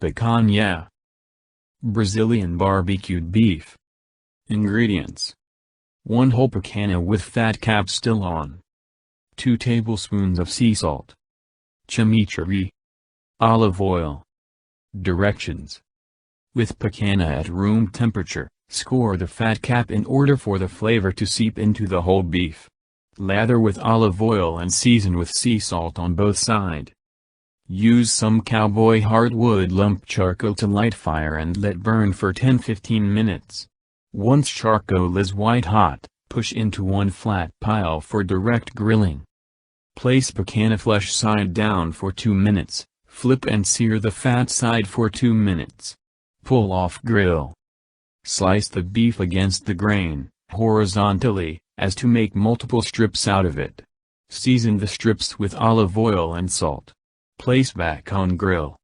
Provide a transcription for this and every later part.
Picanha. Brazilian barbecued beef. Ingredients: 1 whole picanha with fat cap still on. 2 tablespoons of sea salt. Chimichurri. Olive oil. Directions: with picanha at room temperature, score the fat cap in order for the flavor to seep into the whole beef. Lather with olive oil and season with sea salt on both sides. Use some Cowboy Hardwood Lump Charcoal to light fire and let burn for 10-15 minutes. Once charcoal is white hot, push into one flat pile for direct grilling. Place picanha flesh side down for 2 minutes, flip and sear the fat side for 2 minutes. Pull off grill. Slice the beef against the grain, horizontally, as to make multiple strips out of it. Season the strips with olive oil and salt. Place back on grill.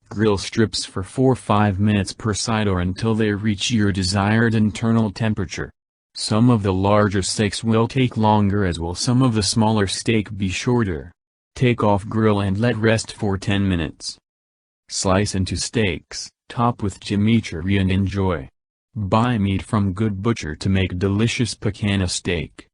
Grill strips for 4-5 minutes per side or until they reach your desired internal temperature. Some of the larger steaks will take longer, as will some of the smaller steak be shorter. Take off grill and let rest for 10 minutes. Slice into steaks, top with chimichurri and enjoy. Buy meat from good butcher to make delicious picanha steak.